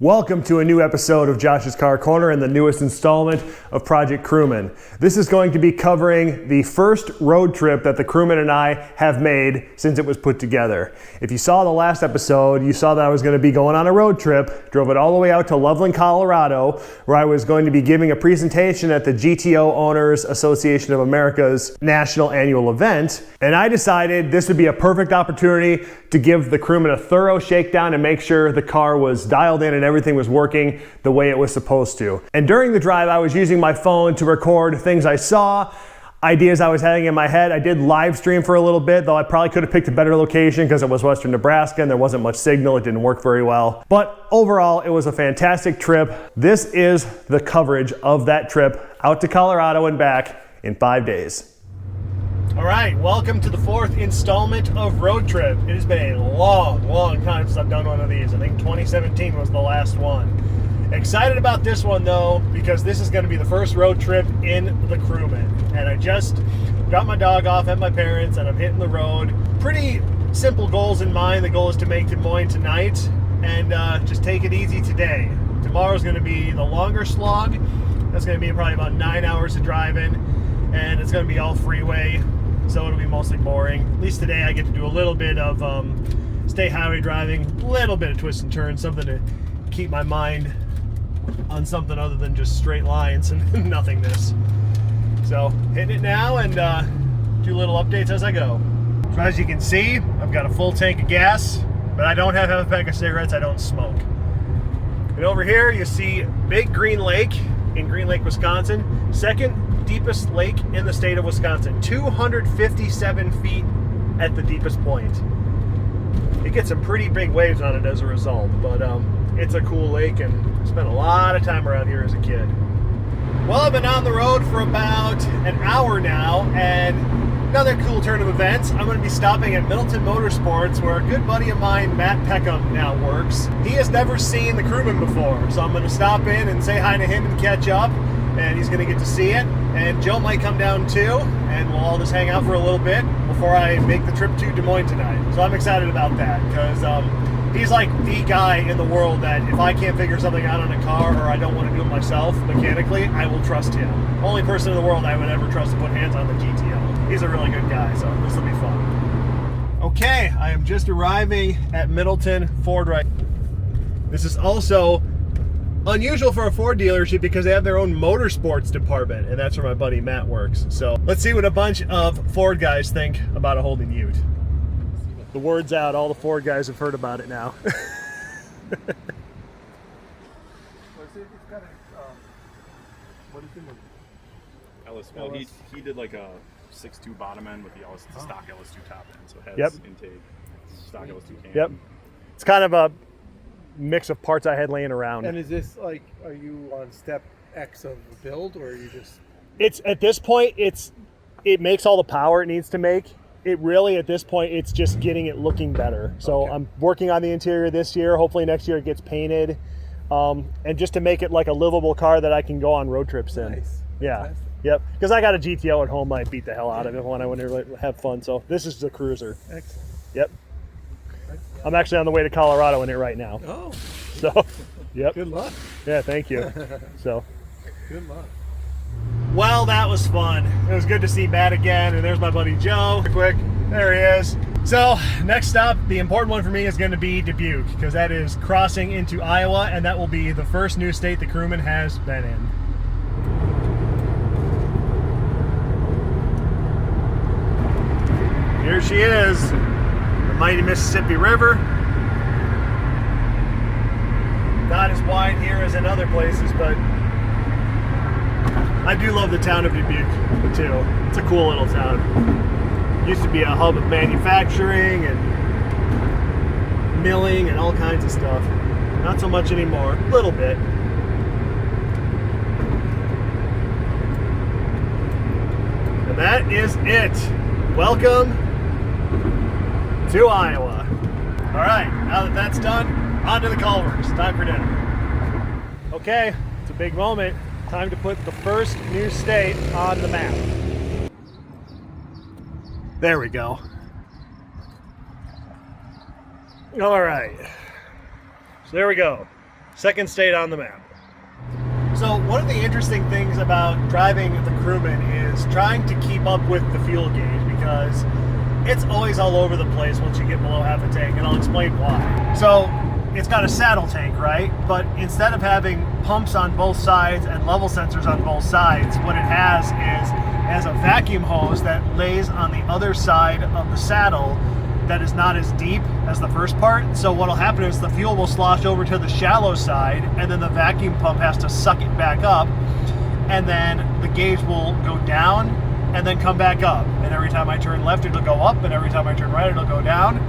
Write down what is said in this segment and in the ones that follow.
Welcome to a new episode of Josh's Car Corner and the newest installment of Project Crewman. This is going to be covering the first road trip that the crewman and I have made since it was put together. If you saw the last episode, you saw that I was going to be going on a road trip, drove it all the way out to Loveland, Colorado, where I was going to be giving a presentation at the GTO Owners Association of America's national annual event. And I decided this would be a perfect opportunity to give the crewman a thorough shakedown and make sure the car was dialed in and everything was working the way it was supposed to. And during the drive, I was using my phone to record things I saw, ideas I was having in my head. I did live stream for a little bit, though I probably could have picked a better location because it was Western Nebraska and there wasn't much signal. It didn't work very well. But overall, it was a fantastic trip. This is the coverage of that trip out to Colorado and back in 5 days. All right, welcome to the fourth installment of Road Trip. It has been a long time since I've done one of these. I think 2017 was the last one. Excited about this one though, because this is gonna be the first road trip in the Crewman. And I just got my dog off at my parents' and I'm hitting the road. Pretty simple goals in mind. The goal is to make Des Moines tonight and just take it easy today. Tomorrow's gonna be the longer slog. That's gonna be probably about 9 hours of driving and it's gonna be all freeway. So it'll be mostly boring. At least today I get to do a little bit of state highway driving, a little bit of twists and turns, something to keep my mind on something other than just straight lines and nothingness. So hitting it now and do little updates as I go. So as you can see, I've got a full tank of gas, but I don't have a pack of cigarettes, I don't smoke. And over here you see Big Green Lake in Green Lake, Wisconsin. Second deepest lake in the state of Wisconsin, 257 feet at the deepest point. It gets some pretty big waves on it as a result, but it's a cool lake and I spent a lot of time around here as a kid. Well, I've been on the road for about an hour now, and another cool turn of events. I'm going to be stopping at Middleton Motorsports, where a good buddy of mine, Matt Peckham, now works. He has never seen the Crewman before, so I'm going to stop in and say hi to him and catch up, and he's going to get to see it. And Joe might come down too, and we'll all just hang out for a little bit before I make the trip to Des Moines tonight. So I'm excited about that, because he's like the guy in the world that if I can't figure something out on a car or I don't want to do it myself mechanically, I will trust him. Only person in the world I would ever trust to put hands on the GTO. He's a really good guy, so this will be fun. Okay, I am just arriving at Middleton Ford right. This is also unusual for a Ford dealership because they have their own motorsports department, and that's where my buddy Matt works. So let's see what a bunch of Ford guys think about a Holden Ute. The word's out, all the Ford guys have heard about it now. Well, he did like a 6.2 bottom end with the stock LS2 top end, so it has intake, stock LS2 cam. Yep. It's kind of a mix of parts I had laying around. And is this like, are you on step X of the build, or are you just? It's at this point, it makes all the power it needs to make. It really, at this point, it's just getting it looking better. So okay. I'm working on the interior this year. Hopefully next year it gets painted, and just to make it like a livable car that I can go on road trips in. Nice. Yeah. Nice. Yep. Because I got a GTO at home, I beat the hell out of it when I went to have fun. So this is the cruiser. Excellent. Yep. I'm actually on the way to Colorado in it right now. Oh. So, yep. Good luck. Yeah, thank you. So. Good luck. Well, that was fun. It was good to see Matt again, and there's my buddy Joe. Quick, there he is. So, next stop, the important one for me is going to be Dubuque, because that is crossing into Iowa, and that will be the first new state the Crewman has been in. Here she is, the mighty Mississippi River. Not as wide here as in other places, but I do love the town of Dubuque, too. It's a cool little town. Used to be a hub of manufacturing and milling and all kinds of stuff. Not so much anymore, a little bit. And that is it. Welcome to Iowa. All right, now that that's done, on to the Culvers. Time for dinner. Okay, it's a big moment. Time to put the first new state on the map. There we go. All right. So there we go. Second state on the map. So one of the interesting things about driving the Crewman is trying to keep up with the fuel gauge, because it's always all over the place once you get below half a tank, and I'll explain why. So it's got a saddle tank, right? But instead of having pumps on both sides and level sensors on both sides, what it has a vacuum hose that lays on the other side of the saddle that is not as deep as the first part. So what'll happen is the fuel will slosh over to the shallow side, and then the vacuum pump has to suck it back up, and then the gauge will go down and then come back up. And every time I turn left, it'll go up, and every time I turn right, it'll go down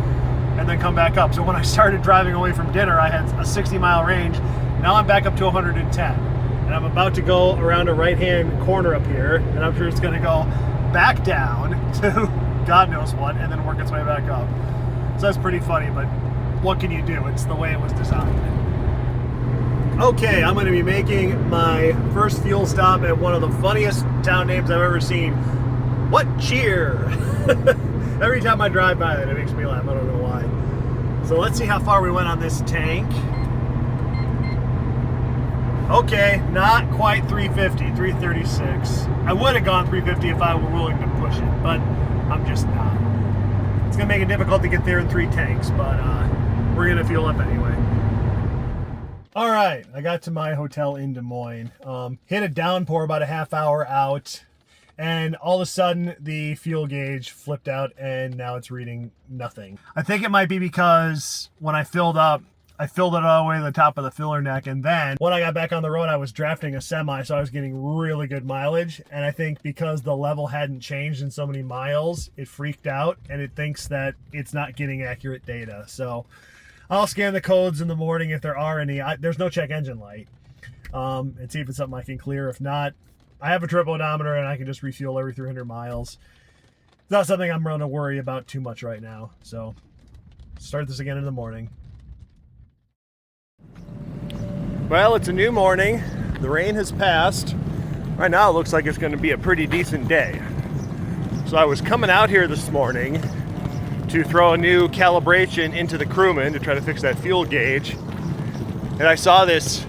and then come back up. So when I started driving away from dinner, I had a 60-mile range. Now I'm back up to 110. And I'm about to go around a right-hand corner up here, and I'm sure it's gonna go back down to God knows what, and then work its way back up. So that's pretty funny, but what can you do? It's the way it was designed. Okay, I'm gonna be making my first fuel stop at one of the funniest town names I've ever seen. What cheer? Every time I drive by that, it makes me laugh. I don't know why. So let's see how far we went on this tank. Okay, not quite 350, 336. I would have gone 350 if I were willing to push it, but I'm just not. It's gonna make it difficult to get there in 3 tanks, but we're gonna fuel up anyway. All right, I got to my hotel in Des Moines. Hit a downpour about a half hour out, and all of a sudden the fuel gauge flipped out, and now it's reading nothing. I think it might be because when I filled up, I filled it all the way to the top of the filler neck, and then when I got back on the road, I was drafting a semi, so I was getting really good mileage, and I think because the level hadn't changed in so many miles, it freaked out, and it thinks that it's not getting accurate data. So I'll scan the codes in the morning if there are any. There's no check engine light, and see if it's something I can clear. If not, I have a trip odometer, and I can just refuel every 300 miles. It's not something I'm going to worry about too much right now, so start this again in the morning. Well, it's a new morning. The rain has passed. Right now it looks like it's going to be a pretty decent day. So I was coming out here this morning to throw a new calibration into the Crewman to try to fix that fuel gauge. And I saw this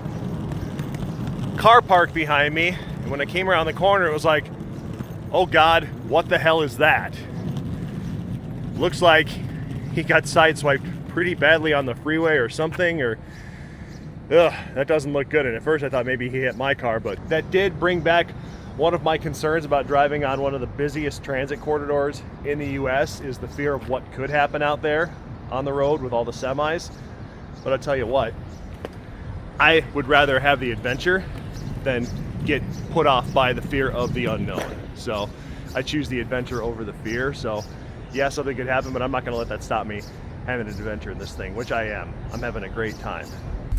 car parked behind me. And when I came around the corner, it was like, oh God, what the hell is that? Looks like he got sideswiped pretty badly on the freeway or something, or ugh, that doesn't look good. And at first I thought maybe he hit my car, but that did bring back one of my concerns about driving on one of the busiest transit corridors in the US, is the fear of what could happen out there on the road with all the semis. But I'll tell you what, I would rather have the adventure than get put off by the fear of the unknown. So I choose the adventure over the fear. So yeah, something could happen, but I'm not gonna let that stop me having an adventure in this thing, which I am. I'm having a great time.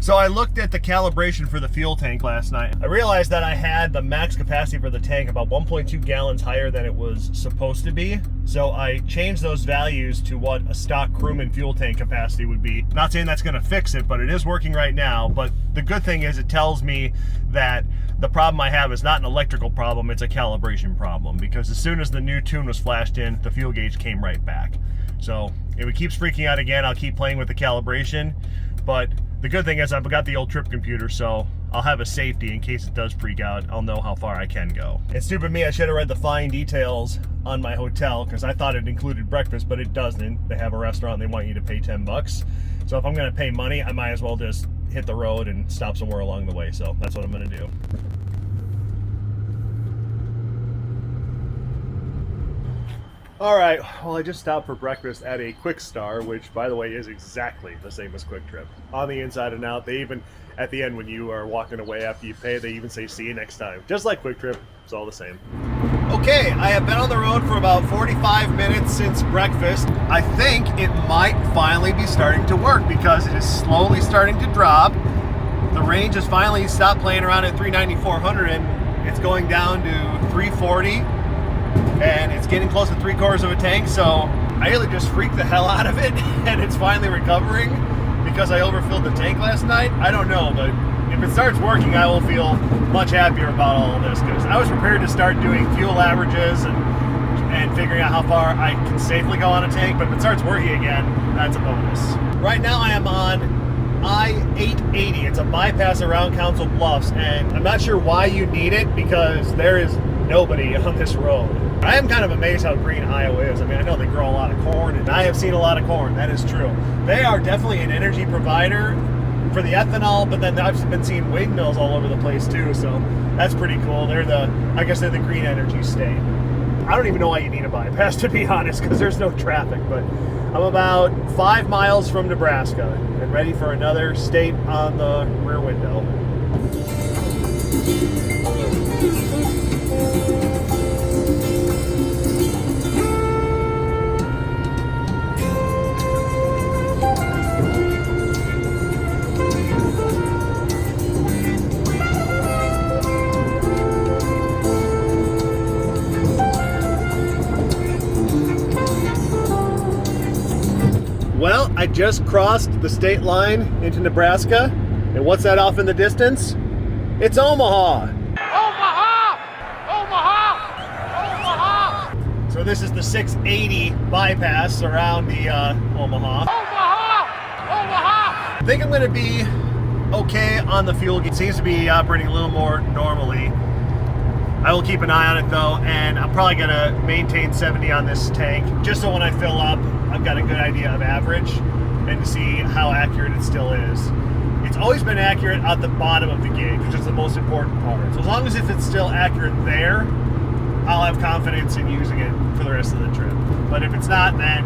So I looked at the calibration for the fuel tank last night. I realized that I had the max capacity for the tank about 1.2 gallons higher than it was supposed to be. So I changed those values to what a stock Crewman fuel tank capacity would be. Not saying that's gonna fix it, but it is working right now. But the good thing is it tells me that the problem I have is not an electrical problem, it's a calibration problem. Because as soon as the new tune was flashed in, the fuel gauge came right back. So if it keeps freaking out again, I'll keep playing with the calibration. But the good thing is I've got the old trip computer, so I'll have a safety in case it does freak out. I'll know how far I can go. And stupid me, I should have read the fine details on my hotel, because I thought it included breakfast, but it doesn't. They have a restaurant and they want you to pay 10 bucks. So if I'm gonna pay money, I might as well just hit the road and stop somewhere along the way. So that's what I'm gonna do. All right, well, I just stopped for breakfast at a Quick Star, which, by the way, is exactly the same as Quick Trip. On the inside and out, they even, at the end when you are walking away after you pay, they even say, see you next time. Just like Quick Trip, it's all the same. Okay, I have been on the road for about 45 minutes since breakfast. I think it might finally be starting to work because it is slowly starting to drop. The range has finally stopped playing around at 390, 400, and it's going down to 340. And it's getting close to 3/4 of a tank, so I really just freaked the hell out of it, and it's finally recovering because I overfilled the tank last night. I don't know, but if it starts working, I will feel much happier about all of this, because I was prepared to start doing fuel averages and figuring out how far I can safely go on a tank, but if it starts working again, that's a bonus. Right now I am on I-880. It's a bypass around Council Bluffs, and I'm not sure why you need it because there is nobody on this road. I am kind of amazed how green Iowa is. I mean, I know they grow a lot of corn, and I have seen a lot of corn. That is true. They are definitely an energy provider for the ethanol, but then I've been seeing windmills all over the place too, so that's pretty cool. I guess they're the green energy state. I don't even know why you need a bypass, to be honest, because there's no traffic, but I'm about 5 miles from Nebraska and ready for another state on the rear window. Well, I just crossed the state line into Nebraska, and what's that off in the distance? It's Omaha! Omaha! Omaha! Omaha! So this is the 680 bypass around the Omaha. Omaha! Omaha! I think I'm going to be okay on the fuel. It seems to be operating a little more normally. I will keep an eye on it though, and I'm probably going to maintain 70 on this tank, just so when I fill up, I've got a good idea of average and to see how accurate it still is. It's always been accurate at the bottom of the gauge, which is the most important part. So as long as if it's still accurate there, I'll have confidence in using it for the rest of the trip. But if it's not, then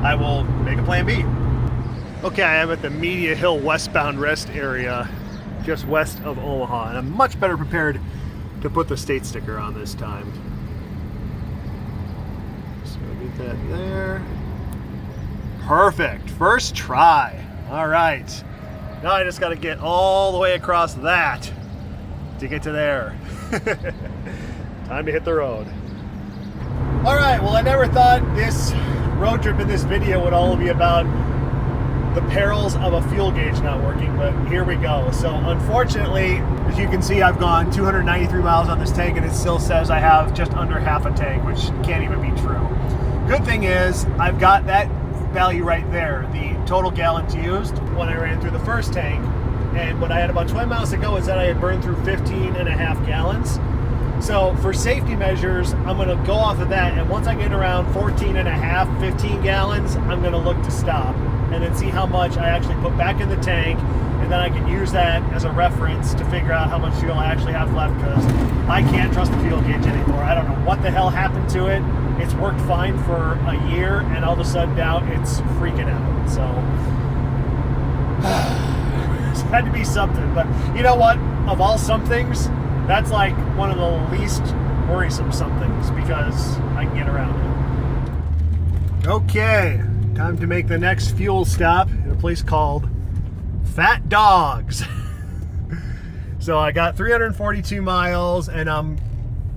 I will make a plan B. Okay, I am at the Media Hill westbound rest area, just west of Omaha, and I'm much better prepared to put the state sticker on this time. So get that there. Perfect, first try. All right, now I just got to get all the way across that to get to there. Time to hit the road. All right, well, I never thought this road trip in this video would all be about the perils of a fuel gauge not working, but here we go. So unfortunately, as you can see, I've gone 293 miles on this tank and it still says I have just under half a tank, which can't even be true. Good thing is I've got that value right there, the total gallons used when I ran through the first tank, and when I had about 20 miles to go, is that I had burned through 15 and a half gallons. So for safety measures, I'm going to go off of that, and once I get around 14 and a half, 15 gallons, I'm going to look to stop and then see how much I actually put back in the tank, and then I can use that as a reference to figure out how much fuel I actually have left, because I can't trust the fuel gauge anymore. I don't know what the hell happened to it. It's worked fine for a year, and all of a sudden now it's freaking out. So it's had to be something. But you know what? Of all somethings, that's like one of the least worrisome somethings because I can get around it. Okay, time to make the next fuel stop at a place called Fat Dogs. So I got 342 miles and I'm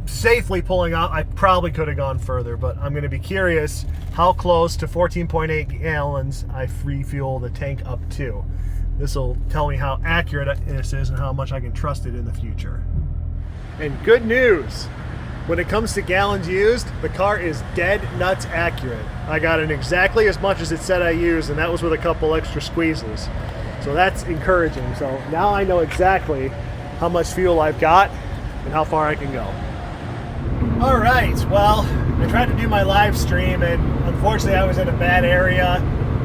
safely pulling out. I probably could have gone further, but I'm going to be curious how close to 14.8 gallons I refuel the tank up to. This will tell me how accurate this is and how much I can trust it in the future. And good news, when it comes to gallons used, the car is dead nuts accurate. I got it exactly as much as it said I used, and that was with a couple extra squeezes. So that's encouraging. So now I know exactly how much fuel I've got and how far I can go. All right, well, I tried to do my live stream, and unfortunately I was in a bad area.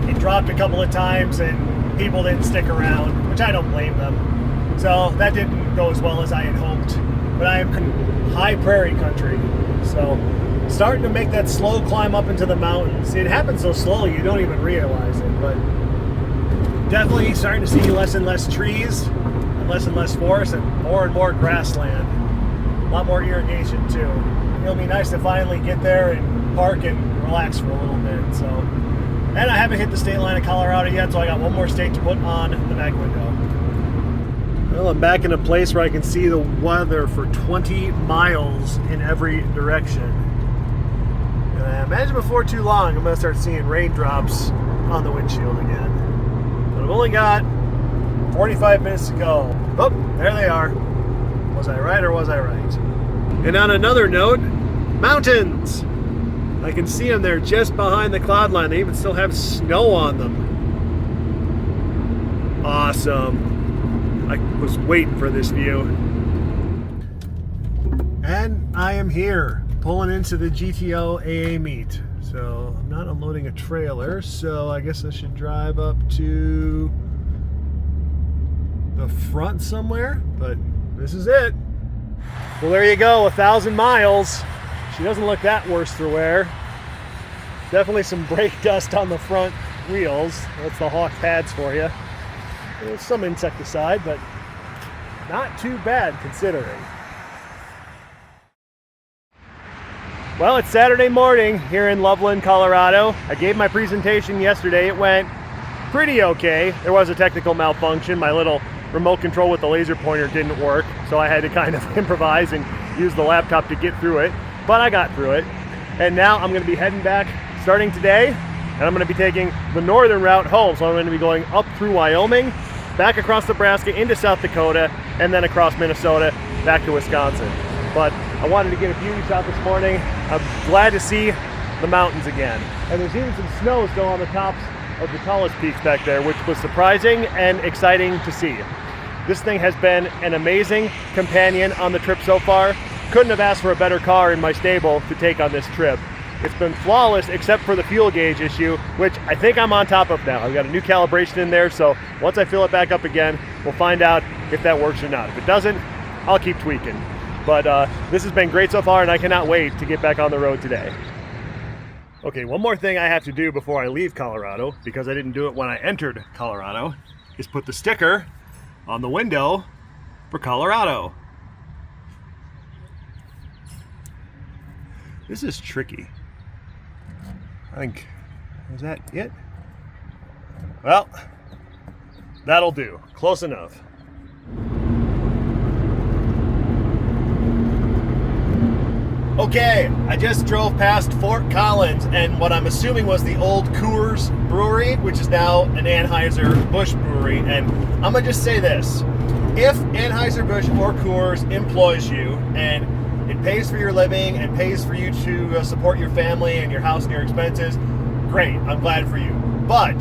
It dropped a couple of times and people didn't stick around, which I don't blame them. So that didn't go as well as I had hoped. But I am high prairie country, so starting to make that slow climb up into the mountains. It happens so slowly you don't even realize it, but definitely starting to see less and less trees and less forest and more grassland. A lot more irrigation too. It'll be nice to finally get there and park and relax for a little bit. So, and I haven't hit the state line of Colorado yet, so I got one more state to put on the back window. Well, I'm back in a place where I can see the weather for 20 miles in every direction. And I imagine before too long, I'm going to start seeing raindrops on the windshield again. But I've only got 45 minutes to go. Oh, there they are. Was I right or was I right? And on another note, mountains. I can see them there just behind the cloud line. They even still have snow on them. Awesome. I was waiting for this view. And I am here, pulling into the GTO AA meet. So I'm not unloading a trailer, so I guess I should drive up to the front somewhere, but this is it. Well, there you go, 1,000 miles. She doesn't look that worse for wear. Definitely some brake dust on the front wheels. That's the Hawk pads for you. There's some insecticide, but not too bad considering. Well, it's Saturday morning here in Loveland, Colorado. I gave my presentation yesterday. It went pretty okay. There was a technical malfunction. My little remote control with the laser pointer didn't work, so I had to kind of improvise and use the laptop to get through it. But I got through it. And now I'm going to be heading back starting today, and I'm going to be taking the northern route home. So I'm going to be going up through Wyoming, back across Nebraska into South Dakota, and then across Minnesota back to Wisconsin. But I wanted to get a beauty shot this morning. I'm glad to see the mountains again. And there's even some snow still on the tops of the tallest peaks back there, which was surprising and exciting to see. This thing has been an amazing companion on the trip so far. Couldn't have asked for a better car in my stable to take on this trip. It's been flawless except for the fuel gauge issue, which I think I'm on top of now. I've got a new calibration in there, so once I fill it back up again, we'll find out if that works or not. If it doesn't, I'll keep tweaking. But this has been great so far, and I cannot wait to get back on the road today. Okay, one more thing I have to do before I leave Colorado, because I didn't do it when I entered Colorado, is put the sticker on the window for Colorado. This is tricky. I think, is that it? Well, that'll do. Close enough. Okay, I just drove past Fort Collins and what I'm assuming was the old Coors Brewery, which is now an Anheuser-Busch brewery. And I'm gonna just say this: if Anheuser-Busch or Coors employs you and it pays for your living and pays for you to support your family and your house and your expenses, great, I'm glad for you. But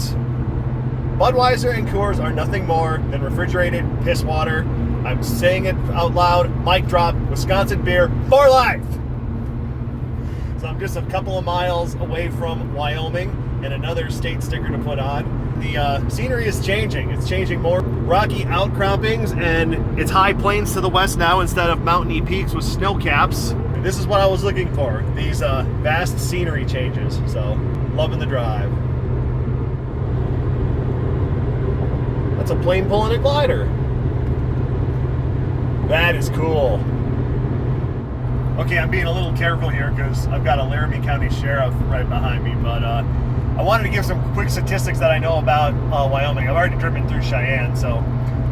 Budweiser and Coors are nothing more than refrigerated piss water. I'm saying it out loud, mic drop, Wisconsin beer for life. So I'm just a couple of miles away from Wyoming and another state sticker to put on. The scenery is changing. It's changing more rocky outcroppings, and it's high plains to the west now instead of mountainy peaks with snow caps. And this is what I was looking for, these vast scenery changes. So, loving the drive. That's a plane pulling a glider. That is cool. Okay, I'm being a little careful here because I've got a Laramie County Sheriff right behind me, but I wanted to give some quick statistics that I know about Wyoming. I've already driven through Cheyenne, so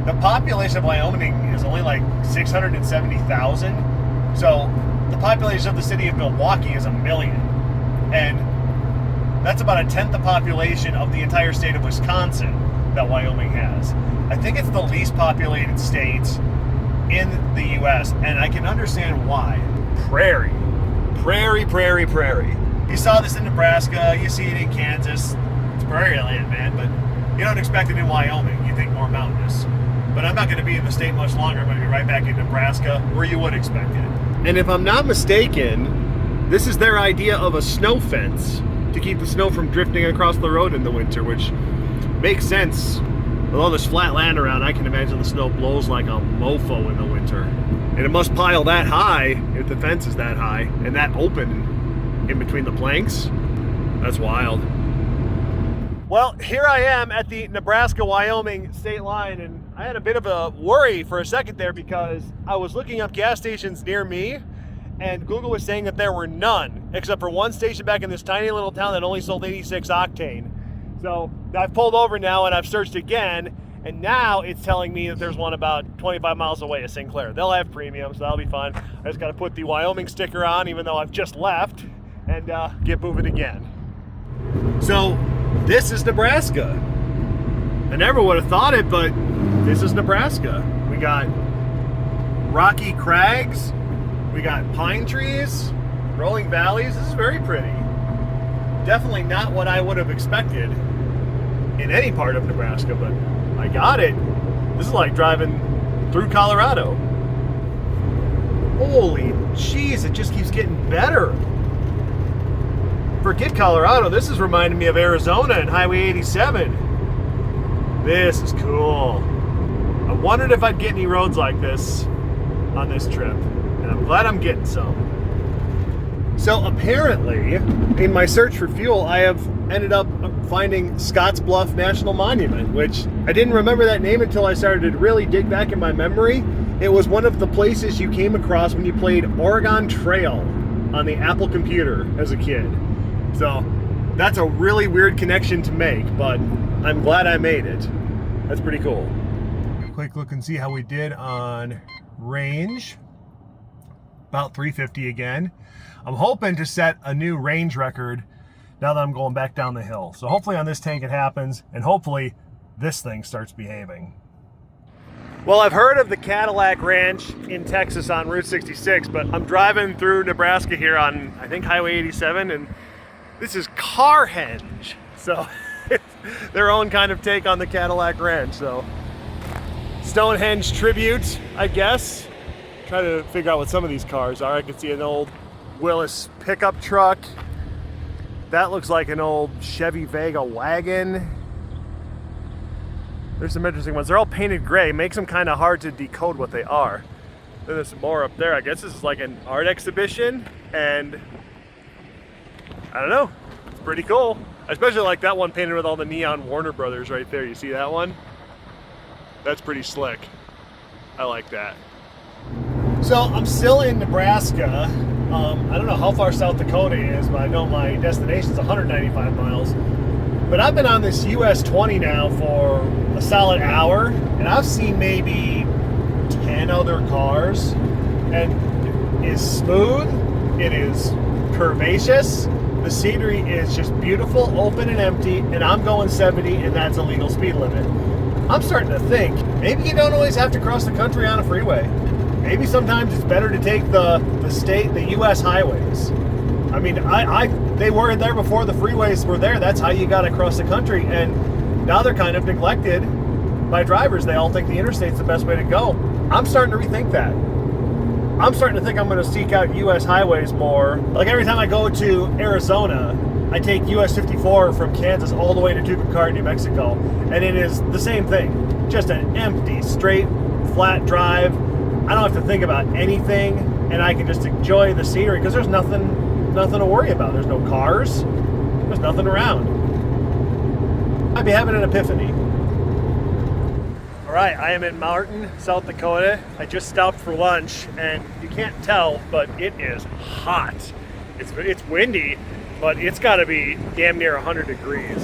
the population of Wyoming is only like 670,000. So the population of the city of Milwaukee is 1 million. And that's about 1/10 the population of the entire state of Wisconsin that Wyoming has. I think it's the least populated state in the U.S., and I can understand why. Prairie. Prairie, prairie, prairie. You saw this in Nebraska, you see it in Kansas. It's prairie land, man, but you don't expect it in Wyoming. You think more mountainous. But I'm not going to be in the state much longer. I'm going to be right back in Nebraska, where you would expect it. And if I'm not mistaken, this is their idea of a snow fence to keep the snow from drifting across the road in the winter, which makes sense. With all this flat land around, I can imagine the snow blows like a mofo in the winter. And it must pile that high if the fence is that high and that open in between the planks. That's wild. Well, here I am at the Nebraska-Wyoming state line, and I had a bit of a worry for a second there because I was looking up gas stations near me, and Google was saying that there were none, except for one station back in this tiny little town that only sold 86 octane. So I've pulled over now and I've searched again, and now it's telling me that there's one about 25 miles away at Sinclair. They'll have premium, so that'll be fun. I just got to put the Wyoming sticker on, even though I've just left, and get moving again. So this is Nebraska. I never would have thought it, but this is Nebraska. We got rocky crags, we got pine trees, rolling valleys. This is very pretty. Definitely not what I would have expected in any part of Nebraska, but I got it. This is like driving through Colorado. Holy jeez, it just keeps getting better. Forget Colorado, this is reminding me of Arizona and Highway 87. This is cool. I wondered if I'd get any roads like this on this trip, and I'm glad I'm getting some. So apparently, in my search for fuel, I have ended up finding Scotts Bluff National Monument, which I didn't remember that name until I started to really dig back in my memory. It was one of the places you came across when you played Oregon Trail on the Apple computer as a kid. So that's a really weird connection to make, but I'm glad I made it. That's pretty cool. Quick look and see how we did on range. About 350 again. I'm hoping to set a new range record now that I'm going back down the hill. So hopefully on this tank it happens, and hopefully this thing starts behaving. Well, I've heard of the Cadillac Ranch in Texas on Route 66, but I'm driving through Nebraska here on, I think, Highway 87, and this is Carhenge. So it's their own kind of take on the Cadillac Ranch. So Stonehenge tribute, I guess. Try to figure out what some of these cars are. I can see an old Willis pickup truck. That looks like an old Chevy Vega wagon. There's some interesting ones. They're all painted gray. Makes them kind of hard to decode what they are. Then there's some more up there. I guess this is like an art exhibition, and I don't know. It's pretty cool. I especially like that one painted with all the neon Warner Brothers right there. You see that one? That's pretty slick. I like that. So I'm still in Nebraska. I don't know how far South Dakota is, but I know my destination is 195 miles. But I've been on this US 20 now for a solid hour, and I've seen maybe 10 other cars, and it is smooth, it is curvaceous, the scenery is just beautiful, open and empty, and I'm going 70, and that's a legal speed limit. I'm starting to think, maybe you don't always have to cross the country on a freeway. Maybe sometimes it's better to take the US highways. I mean, they weren't there before the freeways were there. That's how you got across the country, and now they're kind of neglected by drivers. They all think the interstate's the best way to go. I'm starting to rethink that. I'm starting to think I'm going to seek out US highways more. Like every time I go to Arizona, I take US 54 from Kansas all the way to Tucumcari, New Mexico, and it is the same thing. Just an empty, straight, flat drive. I don't have to think about anything, and I can just enjoy the scenery because there's nothing to worry about. There's no cars. There's nothing around. I'd be having an epiphany. All right, I am in Martin, South Dakota. I just stopped for lunch, and you can't tell, but it is hot. It's windy, but it's got to be damn near 100 degrees.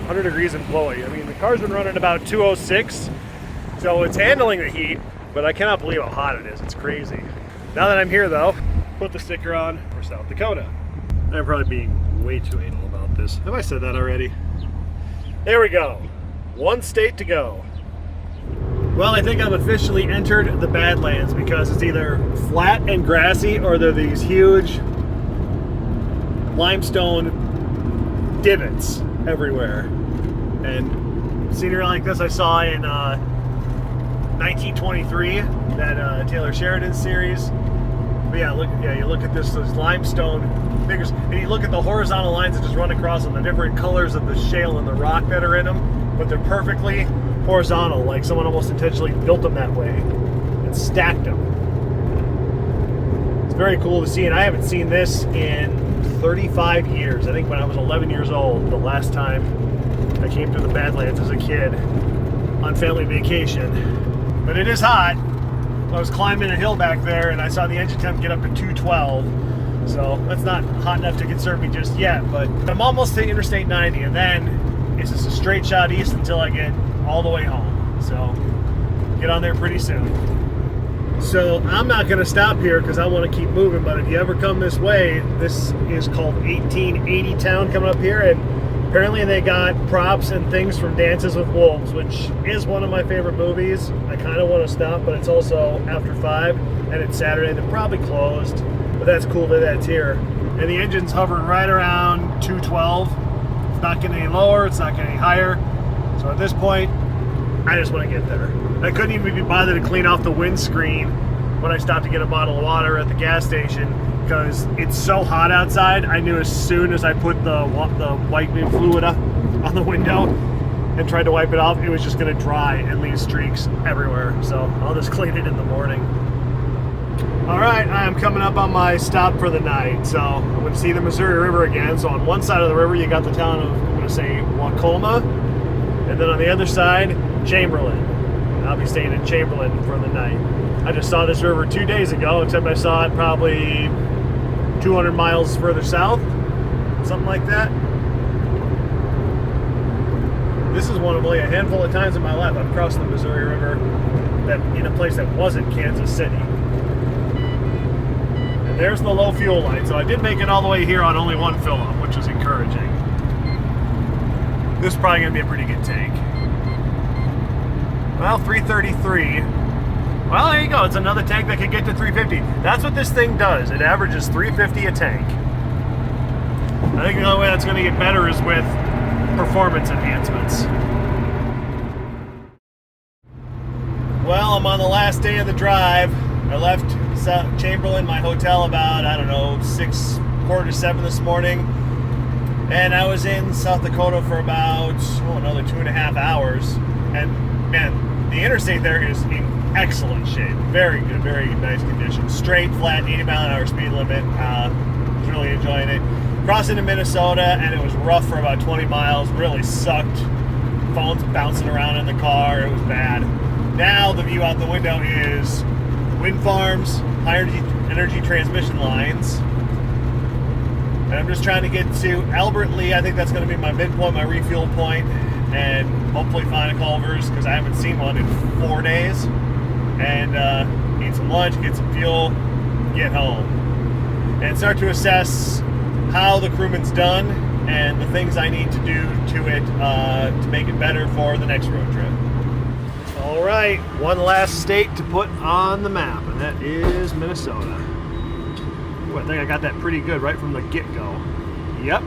100 degrees and blowing. I mean, the car's been running about 206, so it's handling the heat, but I cannot believe how hot it is. It's crazy. Now that I'm here, though, put the sticker on for South Dakota. I'm probably being way too anal about this. Have I said that already? There we go. One state to go. Well, I think I've officially entered the Badlands because it's either flat and grassy or they're these huge limestone divots everywhere. And scenery like this I saw in 1923, that Taylor Sheridan series. But yeah, you look at those limestone figures, and you look at the horizontal lines that just run across them, the different colors of the shale and the rock that are in them, but they're perfectly horizontal, like someone almost intentionally built them that way and stacked them. It's very cool to see, and I haven't seen this in 35 years. I think when I was 11 years old, the last time I came through the Badlands as a kid on family vacation. But it is hot. I was climbing a hill back there, and I saw the engine temp get up to 212. So that's not hot enough to concern me just yet, but I'm almost to Interstate 90, and then it's just a straight shot east until I get all the way home. So get on there pretty soon. So I'm not going to stop here because I want to keep moving, but if you ever come this way, this is called 1880 Town coming up here, and apparently they got props and things from Dances with Wolves, which is one of my favorite movies. I kind of want to stop, but it's also after 5, and it's Saturday. They're probably closed, but that's cool that that's here. And the engine's hovering right around 212. It's not getting any lower, it's not getting any higher. So at this point, I just want to get there. I couldn't even be bothered to clean off the windscreen when I stopped to get a bottle of water at the gas station because it's so hot outside. I knew as soon as I put the whitening fluid up on the window and tried to wipe it off, it was just going to dry and leave streaks everywhere. So I'll just clean it in the morning. All right, I am coming up on my stop for the night. So I'm going to see the Missouri River again. So on one side of the river, you got the town of, I'm going to say, Waukoma. And then on the other side, Chamberlain. I'll be staying in Chamberlain for the night. I just saw this river 2 days ago, except I saw it probably 200 miles further south, something like that. This is one of only a handful of times in my life I've crossed the Missouri River that in a place that wasn't Kansas City. And there's the low fuel line, so I did make it all the way here on only one fill up, which is encouraging. This is probably going to be a pretty good tank. Well, 333. Well, there you go. It's another tank that could get to 350. That's what this thing does. It averages 350 a tank. I think the only way that's going to get better is with performance enhancements. Well, I'm on the last day of the drive. I left Chamberlain, my hotel, about, I don't know, 6:45 this morning. And I was in South Dakota for about, another 2.5 hours. And man, the interstate there is in excellent shape. Very good, very nice condition. Straight, flat, 80-mile-an-hour speed limit. Was really enjoying it. Crossed into Minnesota, and it was rough for about 20 miles. Really sucked. Phones bouncing around in the car. It was bad. Now the view out the window is wind farms, high energy transmission lines. And I'm just trying to get to Albert Lee. I think that's going to be my midpoint, my refuel point, and hopefully find a Culver's because I haven't seen one in 4 days. And eat some lunch, get some fuel, get home. And start to assess how the Crewman's done and the things I need to do to it to make it better for the next road trip. All right, one last state to put on the map, and that is Minnesota. Ooh, I think I got that pretty good right from the get-go. Yep,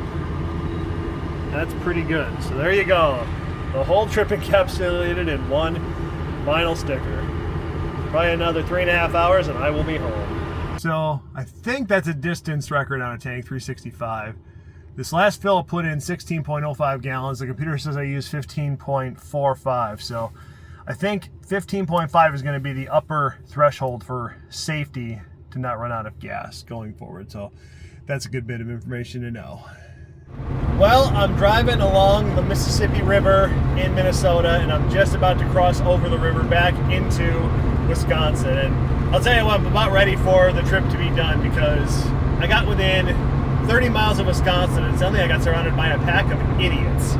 that's pretty good. So there you go. The whole trip encapsulated in one vinyl sticker. Probably another 3.5 hours and I will be home. So I think that's a distance record on a tank, 365. This last fill I put in 16.05 gallons. The computer says I used 15.45. So I think 15.5 is going to be the upper threshold for safety to not run out of gas going forward. So that's a good bit of information to know. Well, I'm driving along the Mississippi River in Minnesota, and I'm just about to cross over the river back into Wisconsin. And I'll tell you what, I'm about ready for the trip to be done because I got within 30 miles of Wisconsin, and suddenly I got surrounded by a pack of idiots.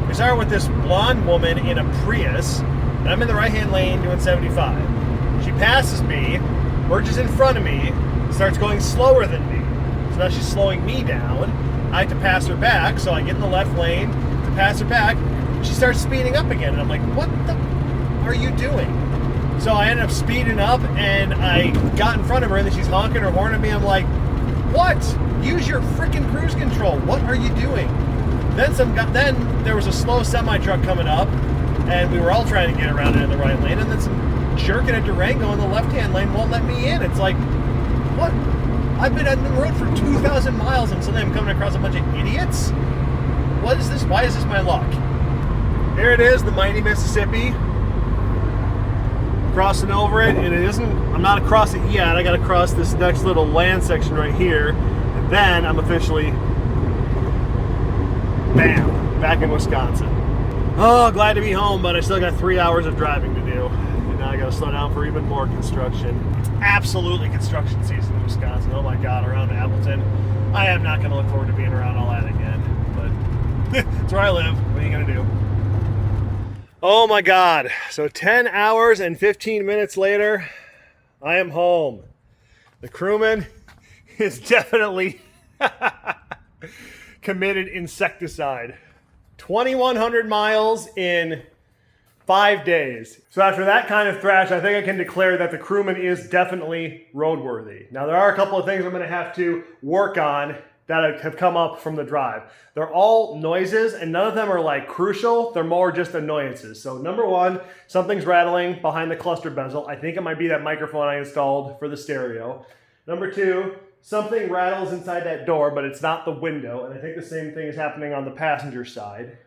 We started with this blonde woman in a Prius, and I'm in the right-hand lane doing 75. She passes me, merges in front of me, starts going slower than me. So now she's slowing me down. I have to pass her back, so I get in the left lane to pass her back. She starts speeding up again, and I'm like, what the are you doing? So I ended up speeding up, and I got in front of her, and then she's honking her horn at me. I'm like, what? Use your freaking cruise control. What are you doing? Then there was a slow semi-truck coming up, and we were all trying to get around it in the right lane, and then some jerk in a Durango in the left-hand lane won't let me in. It's like, what? I've been on the road for 2,000 miles, and suddenly I'm coming across a bunch of idiots? What is this? Why is this my luck? Here it is, the mighty Mississippi. Crossing over it, and it isn't, I'm not across it yet. I gotta cross this next little land section right here, and then I'm officially, bam, back in Wisconsin. Oh, glad to be home, but I still got 3 hours of driving to do. And now I gotta slow down for even more construction. It's absolutely construction season in Wisconsin. Oh my God, around Appleton. I am not gonna look forward to being around all that again, but it's where I live. What are you gonna do? Oh my God. So 10 hours and 15 minutes later, I am home. The Crewman is definitely committed insecticide. 2,100 miles in 5 days. So after that kind of thrash, I think I can declare that the Crewman is definitely roadworthy. Now there are a couple of things I'm gonna have to work on that have come up from the drive. They're all noises, and none of them are like crucial. They're more just annoyances. So number one, something's rattling behind the cluster bezel. I think it might be that microphone I installed for the stereo. Number two, something rattles inside that door, but it's not the window. And I think the same thing is happening on the passenger side.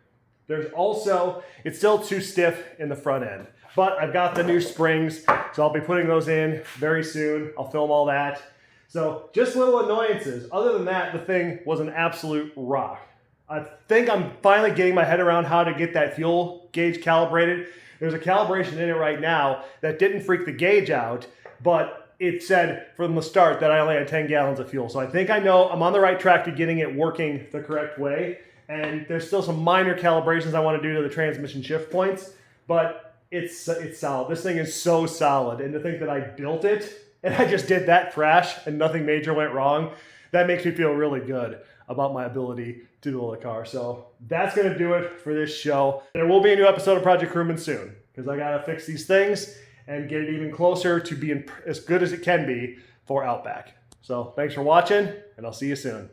There's also, it's still too stiff in the front end, but I've got the new springs, so I'll be putting those in very soon. I'll film all that. So just little annoyances. Other than that, the thing was an absolute rock. I think I'm finally getting my head around how to get that fuel gauge calibrated. There's a calibration in it right now that didn't freak the gauge out, but it said from the start that I only had 10 gallons of fuel. So I think I know I'm on the right track to getting it working the correct way. And there's still some minor calibrations I want to do to the transmission shift points, but it's solid. This thing is so solid. And to think that I built it and I just did that crash and nothing major went wrong, that makes me feel really good about my ability to build a car. So that's going to do it for this show. There will be a new episode of Project Crewman soon because I got to fix these things and get it even closer to being as good as it can be for Outback. So thanks for watching, and I'll see you soon.